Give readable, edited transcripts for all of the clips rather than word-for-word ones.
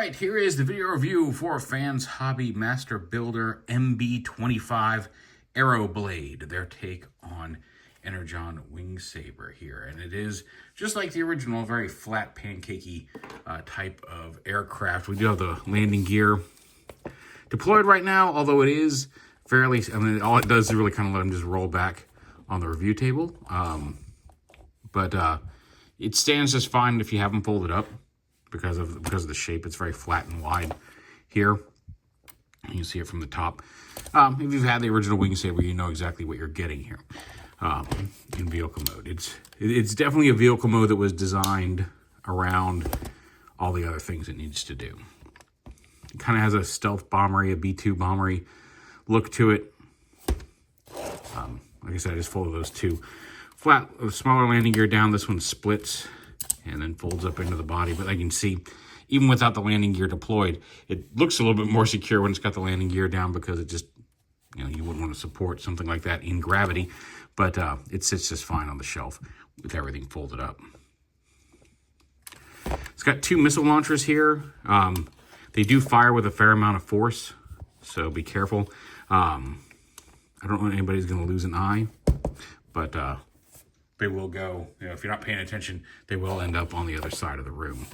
right, here is the video review for Fans Hobby Master Builder MB-25 AEROBLADE, their take on Energon Wing Saber here. And it is just like the original, very flat, pancakey type of aircraft. We do have the landing gear deployed right now, although it is fairly, I mean, all it does is really kind of let them just roll back on the review table. But it stands just fine if you have them folded up. Because of the shape, it's very flat and wide here. You can see it from the top. If you've had the original Wing Saber, you know exactly what you're getting here in vehicle mode. It's definitely a vehicle mode that was designed around all the other things it needs to do. It kind of has a stealth bombery, a B-2 bombery look to it. Like I said, I just folded those two. Flat, smaller landing gear down. This one splits and then folds up into the body. But I can see, even without the landing gear deployed, it looks a little bit more secure when it's got the landing gear down, because it just, you know, you wouldn't want to support something like that in gravity. But it sits just fine on the shelf with everything folded up. It's got two missile launchers here. They do fire with a fair amount of force, so be careful. I don't know if anybody's going to lose an eye, but they will go, you know, if you're not paying attention, they will end up on the other side of the room.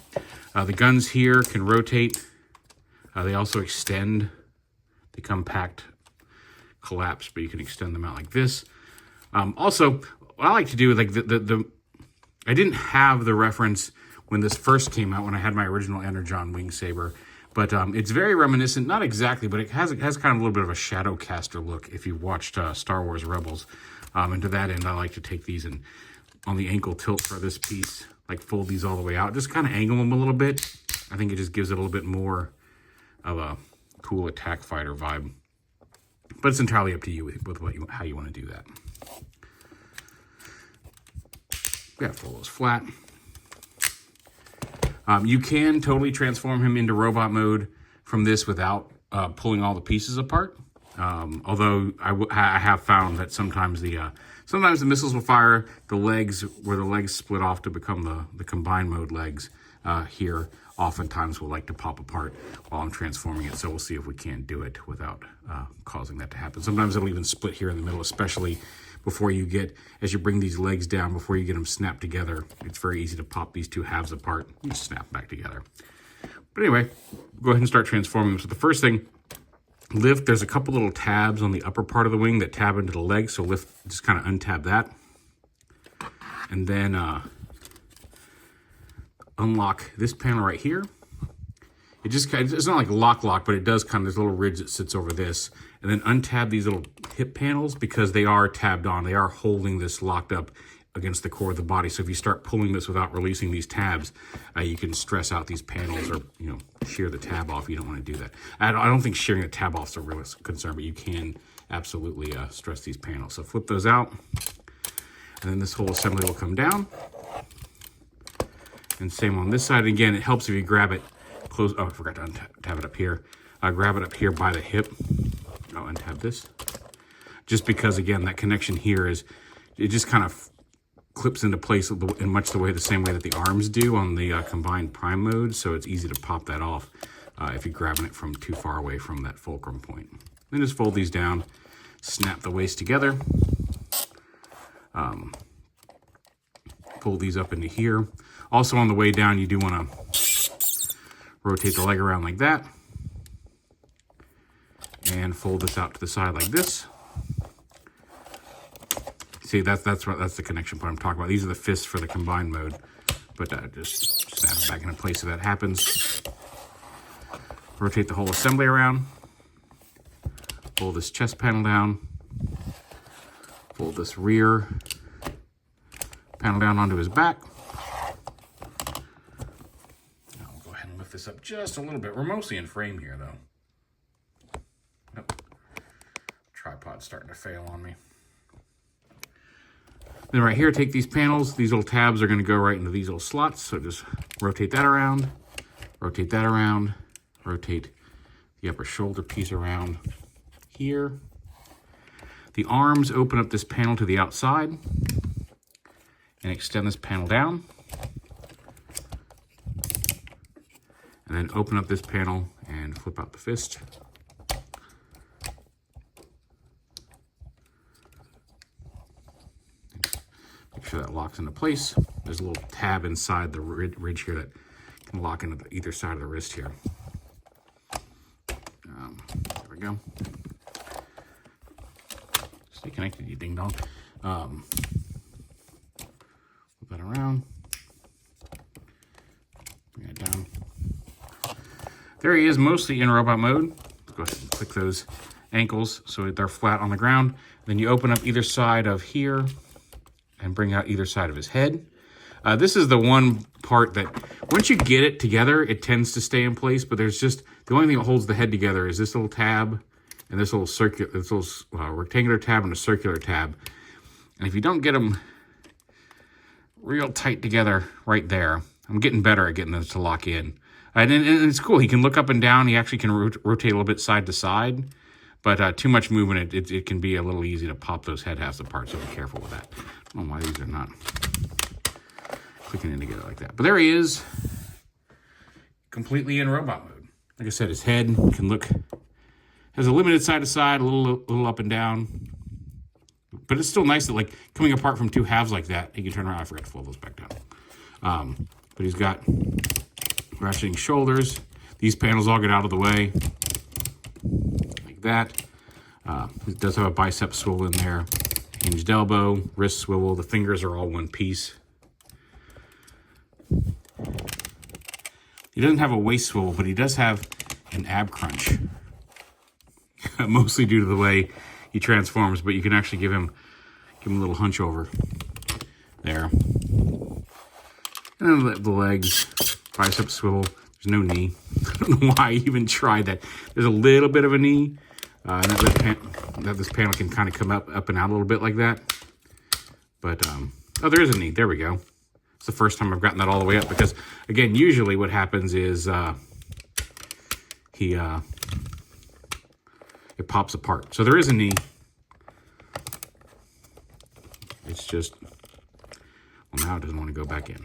The guns here can rotate. They also extend. They come packed, collapse, but you can extend them out like this. Also, what I like to do is, like, I didn't have the reference when this first came out, when I had my original Energon Wing Saber, but it's very reminiscent, not exactly, but it has kind of a little bit of a Shadowcaster look if you've watched Star Wars Rebels. And to that end, I like to take these and on the ankle tilt for this piece, like fold these all the way out, just kind of angle them a little bit. I think it just gives it a little bit more of a cool attack fighter vibe. But it's entirely up to you with how you want to do that. We gotta fold those flat. You can totally transform him into robot mode from this without pulling all the pieces apart. Although I have found that sometimes the missiles will fire the legs, where the legs split off to become the combined mode legs here. Oftentimes will like to pop apart while I'm transforming it. So we'll see if we can't do it without causing that to happen. Sometimes it'll even split here in the middle, especially before you as you bring these legs down, before you get them snapped together. It's very easy to pop these two halves apart and snap back together. But anyway, go ahead and start transforming them. So the first thing, lift, there's a couple little tabs on the upper part of the wing that tab into the legs, so lift, just kind of untab that. And then unlock this panel right here. It's not like lock, but it does kind of, there's a little ridge that sits over this. And then untab these little hip panels, because they are tabbed on. They are holding this locked up against the core of the body. So if you start pulling this without releasing these tabs, you can stress out these panels, or, you know, shear the tab off. You don't want to do that. I don't think shearing the tab off is a real concern, but you can absolutely stress these panels. So flip those out, and then this whole assembly will come down. And same on this side. Again, it helps if you grab it close. Oh, I forgot to untab it up here. Grab it up here by the hip. I'll untab this. Just because, again, that connection here is, it just kind of clips into place in much the same way that the arms do on the combined prime mode, so it's easy to pop that off if you're grabbing it from too far away from that fulcrum point. Then just fold these down, snap the waist together, fold these up into here. Also on the way down, you do want to rotate the leg around like that, and fold this out to the side like this. See, that's the connection point I'm talking about. These are the fists for the combined mode, but just snap it back into place so that happens. Rotate the whole assembly around. Fold this chest panel down. Fold this rear panel down onto his back. Now we'll go ahead and lift this up just a little bit. We're mostly in frame here, though. Nope. Tripod's starting to fail on me. Then right here, take these panels. These little tabs are going to go right into these little slots. So just rotate that around, rotate that around, rotate the upper shoulder piece around here. The arms open up this panel to the outside and extend this panel down. And then open up this panel and flip out the fist. Make sure that locks into place. There's a little tab inside the ridge here that can lock into either side of the wrist here. There we go. Stay connected, you ding dong. Flip that around. Bring it down. There he is, mostly in robot mode. Let's go ahead and click those ankles so they're flat on the ground. Then you open up either side of here and bring out either side of his head. This is the one part that once you get it together, it tends to stay in place, but there's just, the only thing that holds the head together is this little tab and this little rectangular tab and a circular tab. And if you don't get them real tight together right there, I'm getting better at getting this to lock in. And it's cool. He can look up and down. He actually can rotate a little bit side to side, but too much movement, it can be a little easy to pop those head halves apart, so be careful with that. I don't know why these are not clicking in together like that. But there he is, completely in robot mode. Like I said, his head can look, has a limited side to side, a little up and down. But it's still nice that, like, coming apart from two halves like that, he can turn around. I forgot to fold those back down. But he's got ratcheting shoulders. These panels all get out of the way, like that. He does have a bicep swivel in there. Hinged elbow, wrist swivel. The fingers are all one piece. He doesn't have a waist swivel, but he does have an ab crunch. Mostly due to the way he transforms, but you can actually give him a little hunch over there. And then the legs, bicep swivel. There's no knee. I don't know why I even tried that. There's a little bit of a knee. That this panel can kind of come up and out a little bit like that. But, oh, there is a knee. There we go. It's the first time I've gotten that all the way up because, again, usually what happens is it pops apart. So there is a knee. It's just, well, now it doesn't want to go back in.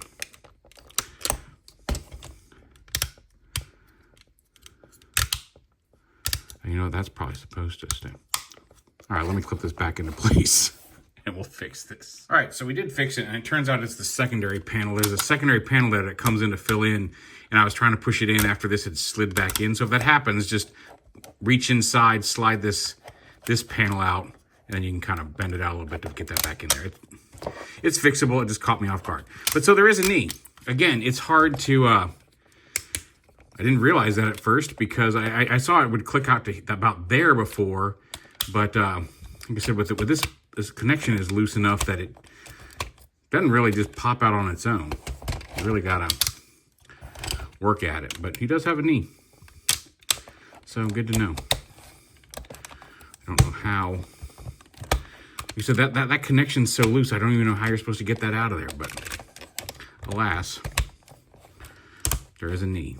And you know, that's probably supposed to stay. All right, let me clip this back into place and we'll fix this. All right, so we did fix it, and it turns out it's the secondary panel. There's a secondary panel there that comes in to fill in, and I was trying to push it in after this had slid back in. So if that happens, just reach inside, slide this panel out, and then you can kind of bend it out a little bit to get that back in there. It's fixable. It just caught me off guard. But so there is a knee. Again, it's hard to... I didn't realize that at first because I saw it would click out to about there before, but like I said, with this connection is loose enough that it doesn't really just pop out on its own. You really gotta work at it. But he does have a knee, so good to know. I don't know how. You said that connection's so loose, I don't even know how you're supposed to get that out of there. But alas, there is a knee.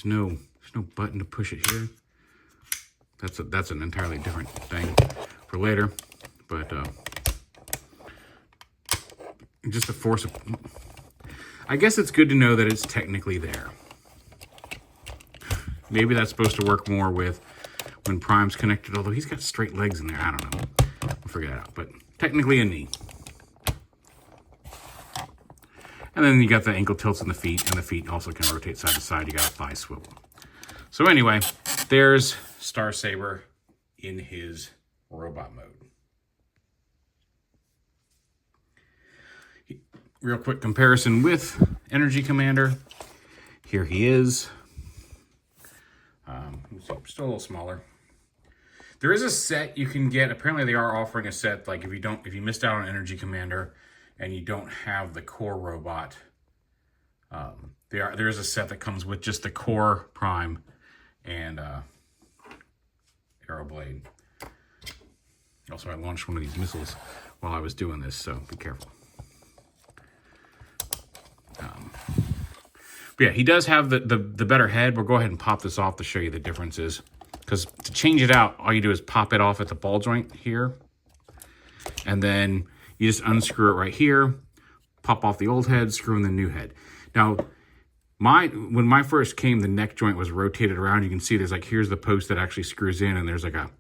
There's no button to push it here. That's an entirely different thing for later. But just a force of, I guess it's good to know that it's technically there. Maybe that's supposed to work more with when Prime's connected, although he's got straight legs in there. I don't know. We'll figure that out. But technically a knee. And then you got the ankle tilts in the feet, and the feet also can rotate side to side. You got a thigh swivel. So anyway, there's Star Saber in his robot mode. Real quick comparison with Energy Commander. Here he is. Still a little smaller. There is a set you can get. Apparently they are offering a set, like if you missed out on Energy Commander and you don't have the core robot, there is a set that comes with just the core Prime and AEROBLADE. Also, I launched one of these missiles while I was doing this, so be careful. But yeah, he does have the better head. We'll go ahead and pop this off to show you the differences. Because to change it out, all you do is pop it off at the ball joint here. And then You just unscrew it right here, pop off the old head, screw in the new head. Now, when mine first came, the neck joint was rotated around. You can see there's like, here's the post that actually screws in, and there's like a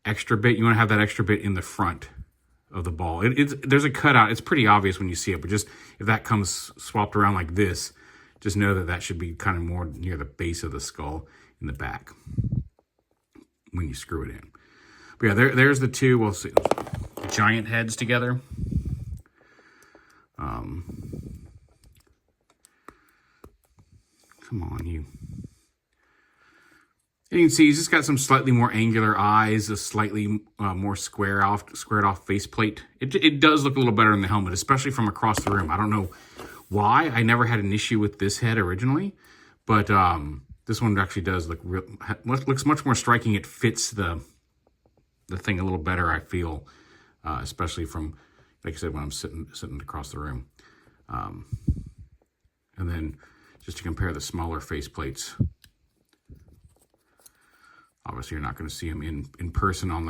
extra bit. You want to have that extra bit in the front of the ball. There's a cutout. It's pretty obvious when you see it, but just if that comes swapped around like this, just know that that should be kind of more near the base of the skull in the back when you screw it in. But yeah, there's the two, we'll see, giant heads together. Come on, you. And you can see he's just got some slightly more angular eyes, a slightly more squared off faceplate. It does look a little better in the helmet, especially from across the room. I don't know why. I never had an issue with this head originally, but this one actually does look looks much more striking. It fits the thing a little better, I feel, especially from, like I said, when I'm sitting across the room. And then just to compare the smaller faceplates. Obviously, you're not going to see them in person on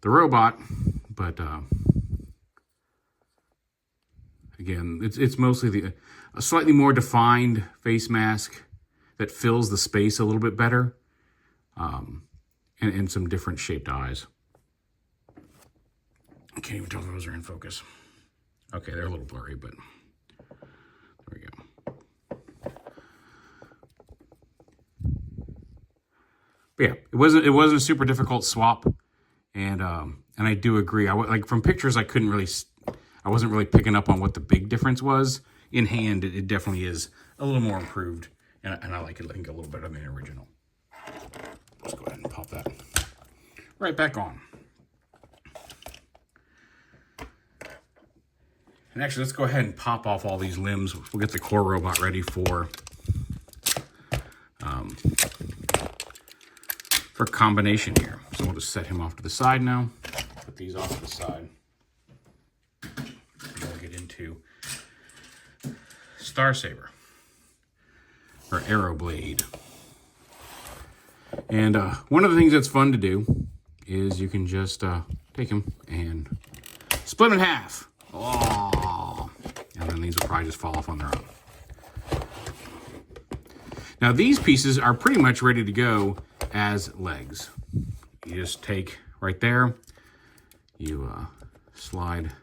the robot, but again, it's mostly a slightly more defined face mask that fills the space a little bit better, and some different shaped eyes. I can't even tell if those are in focus. Okay, they're a little blurry, but there we go. But yeah, it wasn't a super difficult swap, and I do agree. Like from pictures, I wasn't really picking up on what the big difference was. In hand, it definitely is a little more improved, and I like it, I think, a little better than the original. Let's go ahead and pop that right back on. And actually, let's go ahead and pop off all these limbs. We'll get the core robot ready for combination here. So we'll just set him off to the side now. Put these off to the side. And we'll get into Star Saber, or AEROBLADE. And one of the things that's fun to do is you can just take him and split him in half. Oh, and then these will probably just fall off on their own. Now these pieces are pretty much ready to go as legs. You just take right there, you slide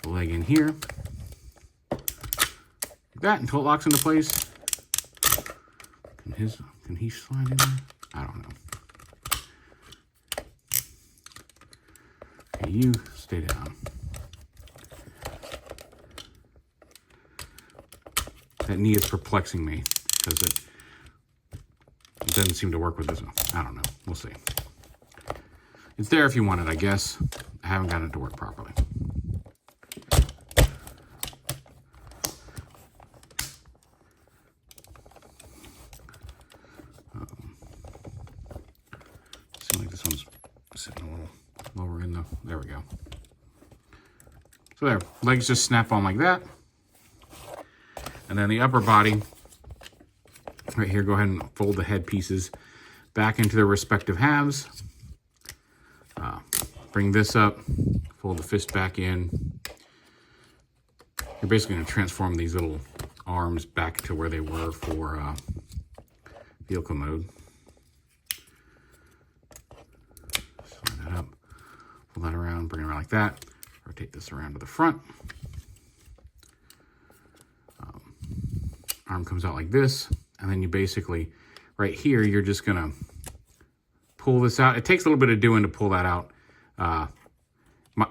the leg in here, like that, until it locks into place. Can he slide in there? I don't know. Okay, you stay down. That knee is perplexing me because it doesn't seem to work with this one. I don't know. We'll see. It's there if you want it, I guess. I haven't gotten it to work properly. Seems like this one's sitting a little lower in the... There we go. So there. Legs just snap on like that. And then the upper body, right here, go ahead and fold the head pieces back into their respective halves. Bring this up, fold the fist back in. You're basically going to transform these little arms back to where they were for vehicle mode. Slide that up, pull that around, bring it around like that. Rotate this around to the front. Arm comes out like this, and then you basically, right here, you're just gonna pull this out. It takes a little bit of doing to pull that out.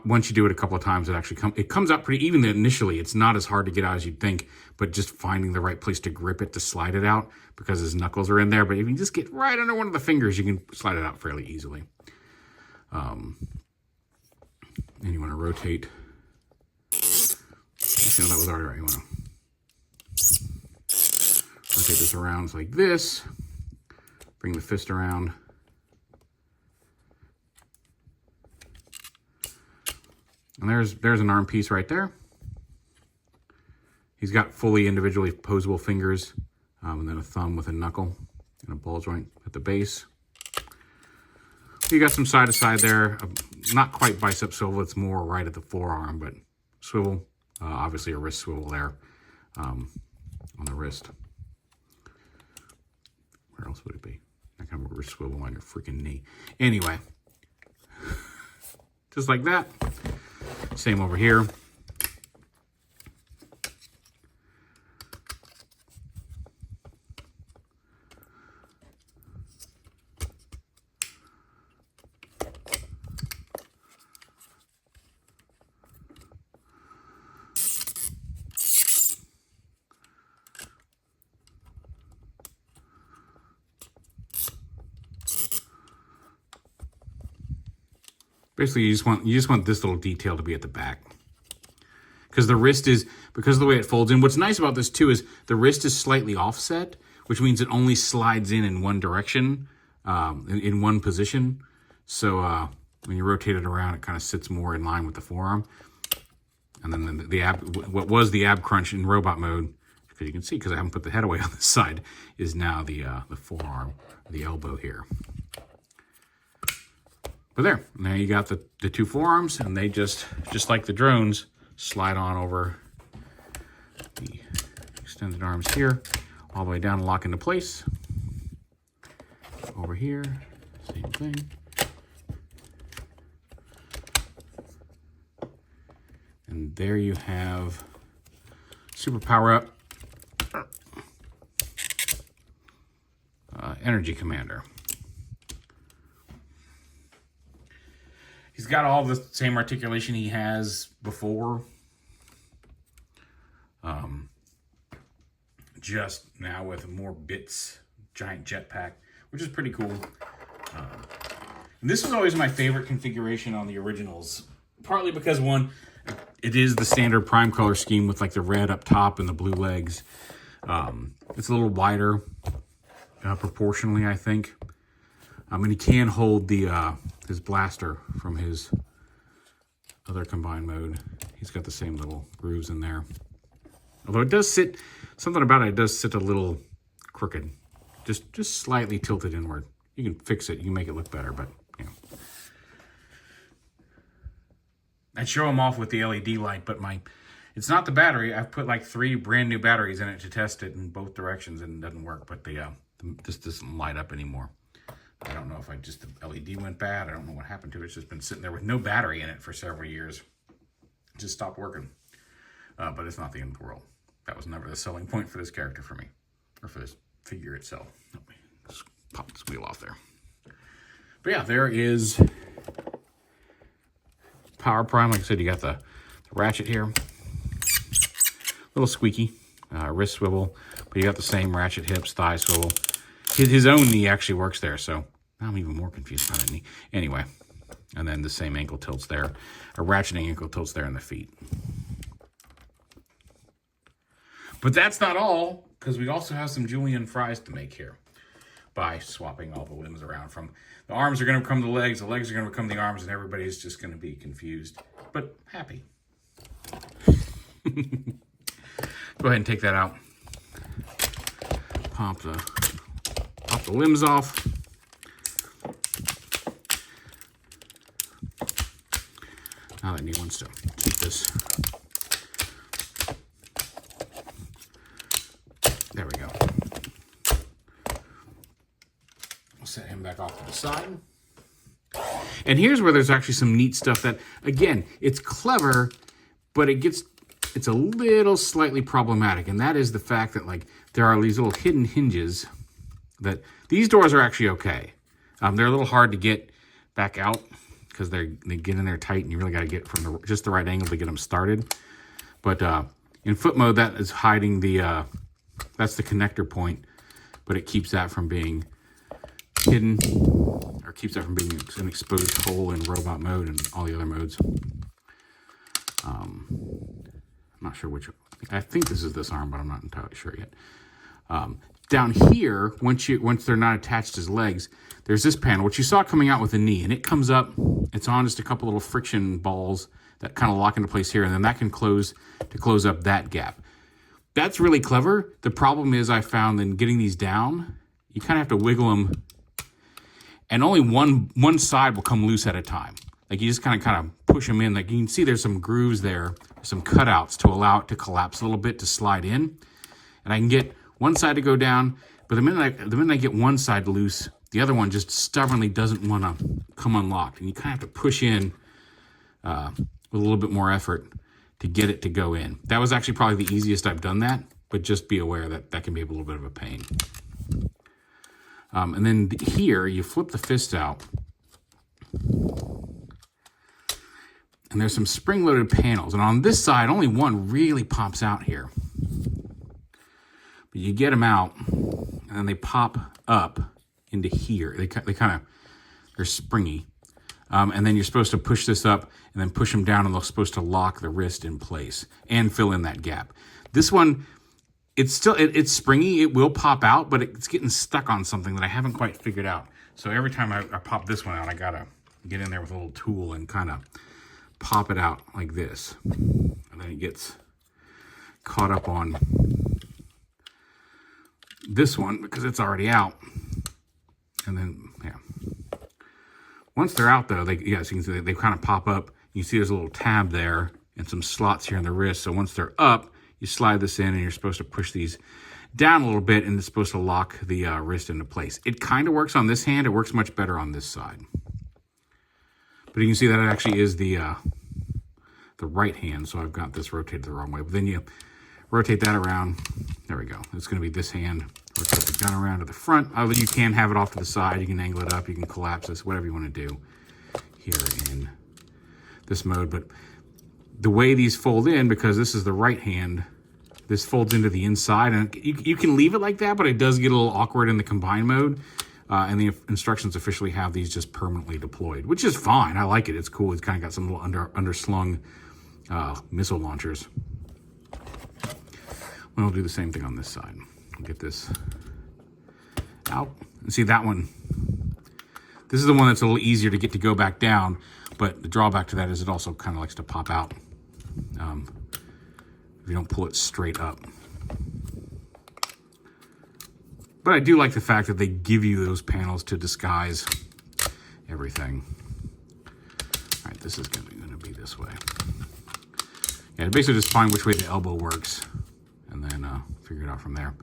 Once you do it a couple of times, it comes out pretty even initially. It's not as hard to get out as you'd think, but just finding the right place to grip it to slide it out, because his knuckles are in there. But if you just get right under one of the fingers, you can slide it out fairly easily. And you want to rotate. Actually, no, that was already right. You want to rotate this around like this. Bring the fist around. And there's an arm piece right there. He's got fully individually posable fingers, and then a thumb with a knuckle and a ball joint at the base. You got some side to side there, not quite bicep swivel. It's more right at the forearm, but swivel. Obviously a wrist swivel there on the wrist. Where else would it be? I kind of a wrist swivel on your freaking knee. Anyway, just like that. Same over here. Basically, you just want this little detail to be at the back, because the wrist is, because of the way it folds in. What's nice about this too is the wrist is slightly offset, which means it only slides in one direction, in one position. So when you rotate it around, it kind of sits more in line with the forearm. And then the ab, what was the ab crunch in robot mode, because you can see, because I haven't put the head away on this side, is now the forearm, the elbow here. But there, now you got the two forearms, and they just like the drones, slide on over the extended arms here, all the way down and lock into place. Over here, same thing. And there you have super power up energy commander. He's got all the same articulation he has before. Just now with more bits, giant jetpack, which is pretty cool. And this was always my favorite configuration on the originals, partly because one, it is the standard prime color scheme with like the red up top and the blue legs. It's a little wider proportionally, I think. And he can hold the his blaster from his other combined mode. He's got the same little grooves in there. Although it does sit, something about it does sit a little crooked. Just slightly tilted inward. You can fix it, you can make it look better, but you know. I'd show them off with the LED light, but it's not the battery. I've put like 3 brand new batteries in it to test it in both directions, and it doesn't work, but this doesn't light up anymore. I don't know if the LED went bad. I don't know what happened to it. It's just been sitting there with no battery in it for several years. It just stopped working. But it's not the end of the world. That was never the selling point for this character for me, or for this figure itself. Let me just pop this wheel off there. But yeah, there is Power Prime. Like I said, you got the ratchet here. A little squeaky. Wrist swivel. But you got the same ratchet hips, thigh swivel. His own knee actually works there, so I'm even more confused about that knee. Anyway, and then the same ankle tilts there. A ratcheting ankle tilts there in the feet. But that's not all, because we also have some julienne fries to make here by swapping all the limbs around. From the arms are going to become the legs are going to become the arms, and everybody's just going to be confused, but happy. Go ahead and take that out. Pop the limbs off. Now that wants to keep this. There we go. We'll set him back off to the side. And here's where there's actually some neat stuff that, again, it's clever, but it's a little slightly problematic. And that is the fact that, like, there are these little hidden hinges that these doors are actually okay. They're a little hard to get back out because they get in there tight, and you really got to get from just the right angle to get them started. But in foot mode, that is hiding that's the connector point, but it keeps that from being hidden, or keeps that from being an exposed hole in robot mode and all the other modes. I'm not sure which. I think this is this arm, but I'm not entirely sure yet. Down here, once they're not attached as legs, there's this panel, which you saw coming out with the knee, and it comes up. It's on just a couple little friction balls that kind of lock into place here, and then that can close to close up that gap. That's really clever. The problem is, I found in getting these down, you kind of have to wiggle them, and only one side will come loose at a time. Like you just kind of push them in. Like you can see there's some grooves there, some cutouts to allow it to collapse a little bit, to slide in. And I can get one side to go down, but the minute I get one side loose, the other one just stubbornly doesn't want to come unlocked. And you kind of have to push in with a little bit more effort to get it to go in. That was actually probably the easiest I've done that, but just be aware that that can be a little bit of a pain. And then here, you flip the fist out, and there's some spring-loaded panels. And on this side, only one really pops out here. But you get them out, and then they pop up into here. They're springy. And then you're supposed to push this up, and then push them down, and they're supposed to lock the wrist in place and fill in that gap. This one, it's springy. It will pop out, but it's getting stuck on something that I haven't quite figured out. So every time I pop this one out, I gotta get in there with a little tool and kind of pop it out like this. And then it gets caught up on this one because it's already out. And then, yeah. Once they're out though, so you can see they kind of pop up. You see there's a little tab there and some slots here in the wrist. So once they're up, you slide this in, and you're supposed to push these down a little bit, and it's supposed to lock the wrist into place. It kind of works on this hand. It works much better on this side. But you can see that it actually is the right hand, so I've got this rotated the wrong way. But then you rotate that around. There we go. It's going to be this hand. Rotate the gun around to the front. You can have it off to the side. You can angle it up. You can collapse this, whatever you want to do here in this mode. But the way these fold in, because this is the right hand, this folds into the inside. And you can leave it like that, but it does get a little awkward in the combine mode. And the instructions officially have these just permanently deployed, which is fine. I like it. It's cool. It's kind of got some little underslung missile launchers. We'll do the same thing on this side. We'll get this out. And see that one. This is the one that's a little easier to get to go back down, but the drawback to that is it also kind of likes to pop out if you don't pull it straight up. But I do like the fact that they give you those panels to disguise everything. All right, this is going to be this way. Yeah, basically just find which way the elbow works, and then figure it out from there.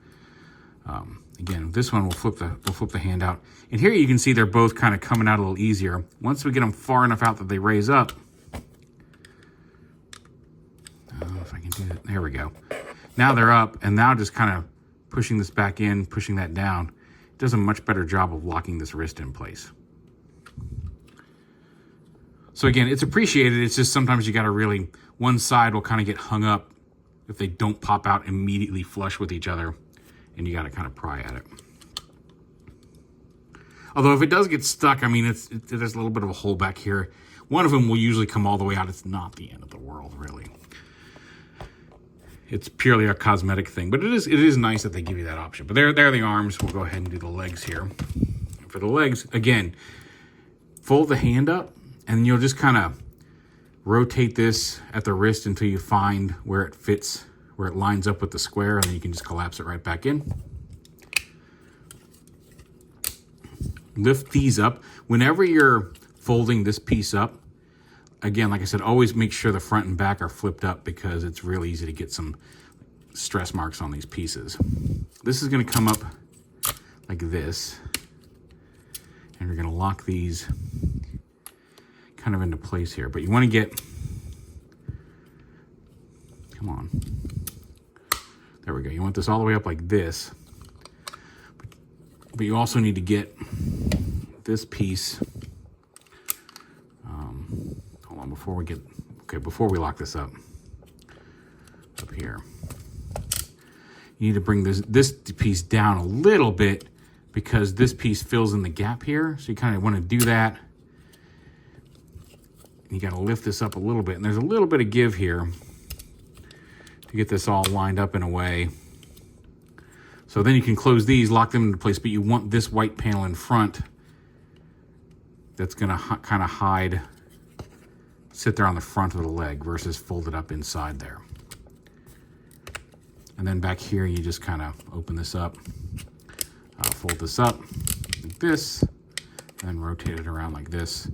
Again, this one we'll flip the hand out, and here you can see they're both kind of coming out a little easier. Once we get them far enough out that they raise up, I don't know if I can do that. There we go. Now they're up, and now just kind of pushing this back in, pushing that down, it does a much better job of locking this wrist in place. So again, it's appreciated. It's just sometimes you got to really, one side will kind of get hung up if they don't pop out immediately flush with each other, and you got to kind of pry at it. Although if it does get stuck, I mean, there's a little bit of a hole back here. One of them will usually come all the way out. It's not the end of the world, really. It's purely a cosmetic thing, but it is nice that they give you that option. But there are the arms. We'll go ahead and do the legs here. For the legs, again, fold the hand up, and you'll just kind of rotate this at the wrist until you find where it fits, where it lines up with the square, and then you can just collapse it right back in. Lift these up. Whenever you're folding this piece up, again, like I said, always make sure the front and back are flipped up because it's really easy to get some stress marks on these pieces. This is going to come up like this, and you're going to lock these kind of into place here. But you want to get, come on, there we go. You want this all the way up like this, but you also need to get this piece. Hold on, before we lock this up here, you need to bring this piece down a little bit because this piece fills in the gap here. So you kind of want to do that. You got to lift this up a little bit, and there's a little bit of give here to get this all lined up in a way. So then you can close these, lock them into place, but you want this white panel in front that's going to kind of sit there on the front of the leg versus folded up inside there. And then back here, you just kind of open this up, fold this up like this, and then rotate it around like this.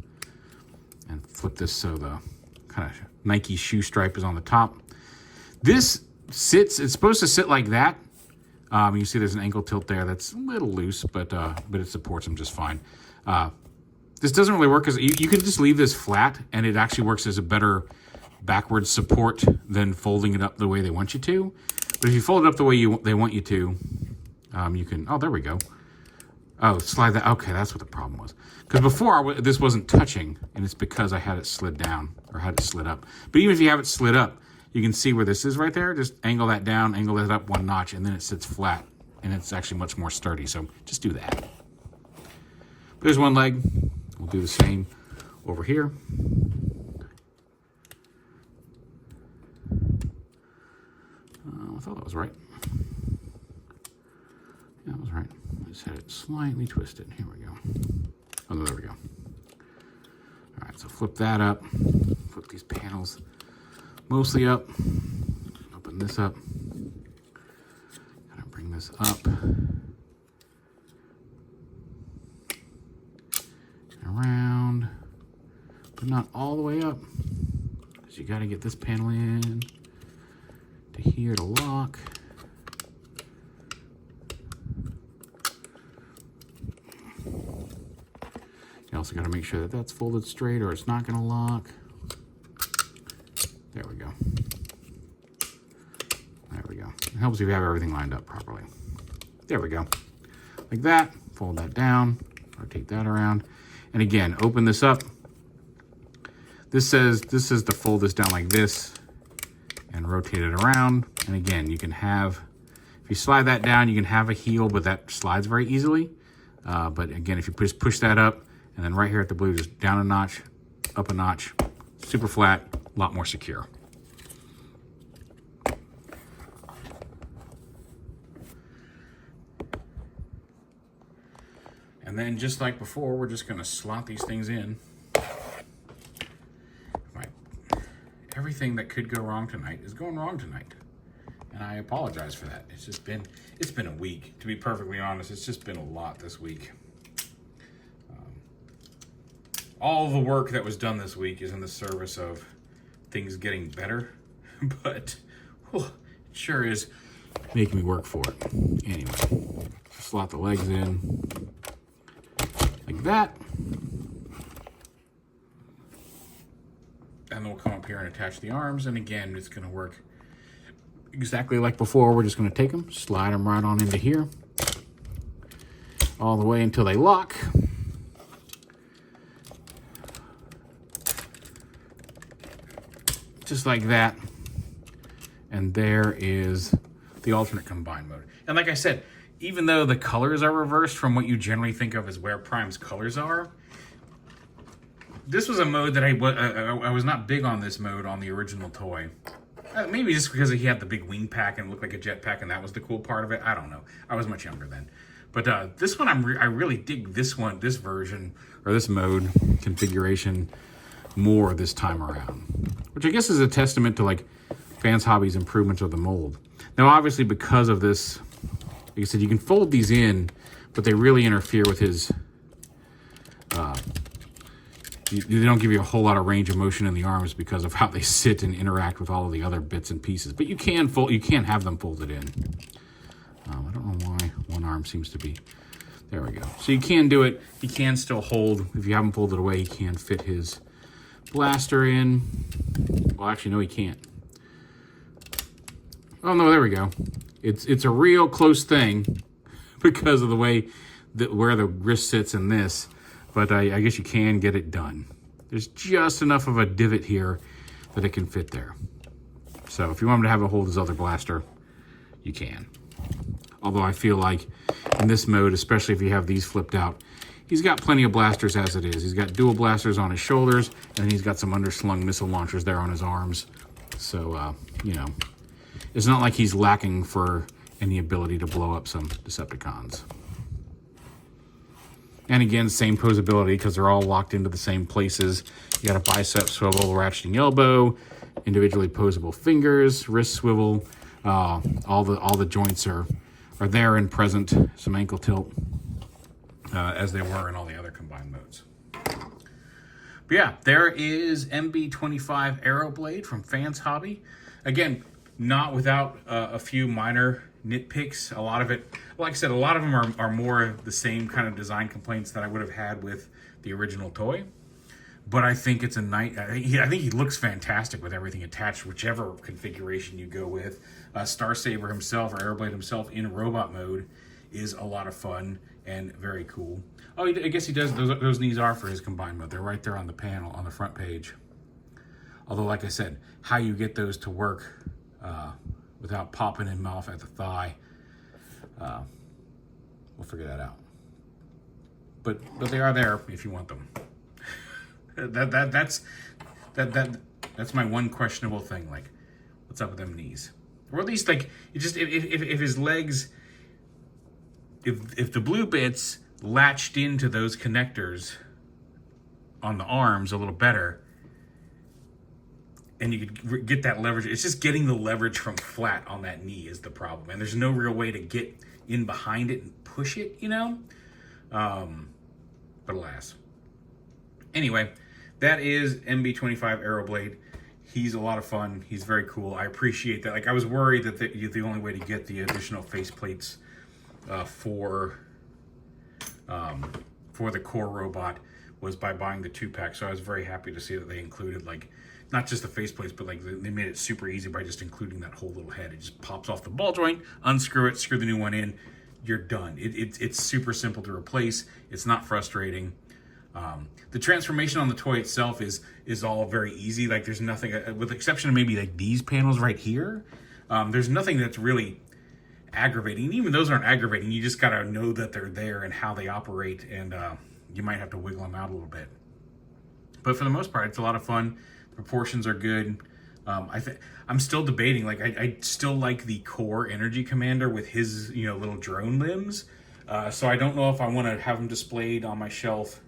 and flip this so the kind of Nike shoe stripe is on the top. This sits, it's supposed to sit like that. You see there's an ankle tilt there that's a little loose, but it supports them just fine. This doesn't really work because you can just leave this flat and it actually works as a better backwards support than folding it up the way they want you to. But if you fold it up the way they want you to, you can, oh, there we go. Oh, slide that, okay, that's what the problem was. Because before, this wasn't touching, and it's because I had it slid down, or had it slid up. But even if you have it slid up, you can see where this is right there. Just angle that down, angle it up one notch, and then it sits flat, and it's actually much more sturdy, so just do that. There's one leg. We'll do the same over here. I thought that was right. Yeah, that was right. I just had it slightly twisted. Here we go. Oh, no, there we go. All right, so flip that up. Flip these panels mostly up. Open this up. Gotta bring this up. Around, but not all the way up, because you got to get this panel in to here to lock. You also got to make sure that that's folded straight or it's not going to lock. There we go. There we go. It helps if you have everything lined up properly. There we go. Like that. Fold that down. Rotate that around. And again, open this up. This says to fold this down like this and rotate it around. And again, you can have, if you slide that down, you can have a heel, but that slides very easily. But again, if you just push that up, and then right here at the blue, just down a notch, up a notch, super flat, a lot more secure. And then just like before, we're just gonna slot these things in. Everything that could go wrong tonight is going wrong tonight. And I apologize for that. It's been a week. To be perfectly honest, it's just been a lot this week. All the work that was done this week is in the service of things getting better, but it sure is making me work for it. Anyway, slot the legs in like that. And then we'll come up here and attach the arms. And again, it's going to work exactly like before. We're just going to take them, slide them right on into here, all the way until they lock. Just like that. And there is the alternate combine mode. And like I said, even though the colors are reversed from what you generally think of as where Prime's colors are, this was a mode that I was not big on this mode on the original toy. Maybe just because he had the big wing pack and looked like a jetpack, and that was the cool part of it. I don't know. I was much younger then. But this one, I really dig this version, or this mode configuration more this time around. Which I guess is a testament to like Fans Hobby's improvement of the mold. Now, obviously, because of this, like I said, you can fold these in, but they really interfere with his... They don't give you a whole lot of range of motion in the arms because of how they sit and interact with all of the other bits and pieces. But you can have them folded in. I don't know why one arm seems to be... There we go. So you can do it. He can still hold. If you have him folded away, he can fit his blaster in. Well, actually, no, he can't. Oh, no, there we go. It's a real close thing because of the way where the wrist sits in this. But I guess you can get it done. There's just enough of a divot here that it can fit there. So if you want him to have a hold his other blaster, you can. Although I feel like in this mode, especially if you have these flipped out, he's got plenty of blasters as it is. He's got dual blasters on his shoulders, and then he's got some underslung missile launchers there on his arms. So, you know, it's not like he's lacking for any ability to blow up some Decepticons. And again, same posability because they're all locked into the same places. You got a bicep swivel, ratcheting elbow, individually posable fingers, wrist swivel. All the joints are there and present. Some ankle tilt, as they were in all the other combined modes. But yeah, there is MB-25 AEROBLADE from Fans Hobby. Again, not without a few minor nitpicks. A lot of it, like I said, a lot of them are more the same kind of design complaints that I would have had with the original toy. But I think it's a nice. I think he looks fantastic with everything attached, whichever configuration you go with. Star Saber himself, or AEROBLADE himself, in robot mode is a lot of fun and very cool. Oh, I guess he does. Those knees are for his combined mode. They're right there on the panel on the front page. Although, like I said, how you get those to work without popping him off at the thigh, we'll figure that out. But they are there if you want them. That's my one questionable thing. Like, what's up with them knees? Or at least, like, it just if his legs, if the blue bits latched into those connectors on the arms a little better, and you could get that leverage. It's just getting the leverage from flat on that knee is the problem, and there's no real way to get in behind it and push it, you know. But alas. Anyway, that is MB-25 AEROBLADE. He's a lot of fun. He's very cool. I appreciate that. Like, I was worried that the only way to get the additional faceplates for the core robot was by buying the 2-pack. So I was very happy to see that they included, like, not just the faceplates, but like they made it super easy by just including that whole little head. It just pops off the ball joint, unscrew it, screw the new one in. You're done. It's super simple to replace. It's not frustrating. The transformation on the toy itself is all very easy. Like, there's nothing, with the exception of maybe like these panels right here, there's nothing that's really aggravating. Even those aren't aggravating. You just gotta know that they're there and how they operate, and you might have to wiggle them out a little bit. But for the most part, it's a lot of fun. The proportions are good. I'm still debating. Like, I still like the core energy commander with his, you know, little drone limbs. So I don't know if I want to have him displayed on my shelf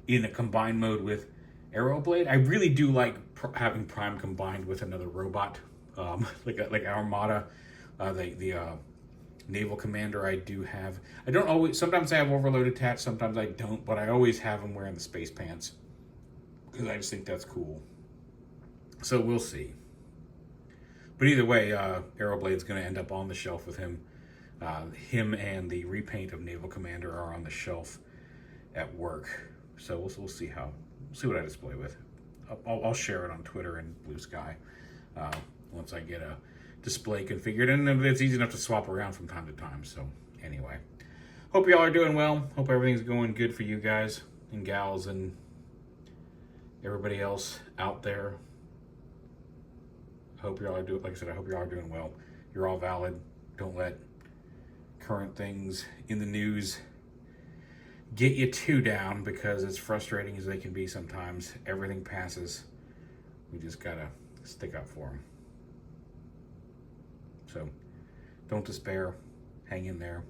in a combined mode with AEROBLADE. I really do like having Prime combined with another robot, like Armada, the naval commander. I do have. I don't always. Sometimes I have Overload attached. Sometimes I don't. But I always have him wearing the space pants because I just think that's cool. So we'll see. But either way, AEROBLADE's going to end up on the shelf with him. Him and the repaint of Naval Commander are on the shelf at work. So we'll see what I display with. I'll share it on Twitter and Blue Sky once I get a display configured, and it's easy enough to swap around from time to time. So anyway, hope y'all are doing well. Hope everything's going good for you guys and gals and everybody else out there. Hope y'all are doing. Like I said, I hope y'all are doing well. You're all valid. Don't let current things in the news get you too down, because as frustrating as they can be sometimes, everything passes. We just gotta stick up for them. So don't despair. Hang in there.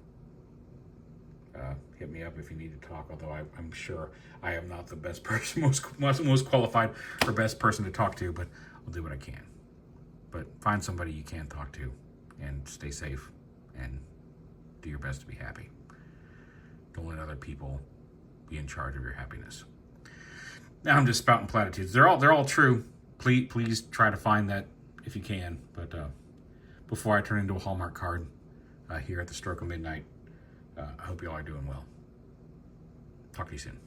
Hit me up if you need to talk, although I'm sure I am not the best person, most qualified or best person to talk to, but I'll do what I can. But find somebody you can talk to, and stay safe, and do your best to be happy. Don't let other people be in charge of your happiness. Now I'm just spouting platitudes. They're all true. Please try to find that if you can. But before I turn into a Hallmark card here at the stroke of midnight, I hope you all are doing well. Talk to you soon.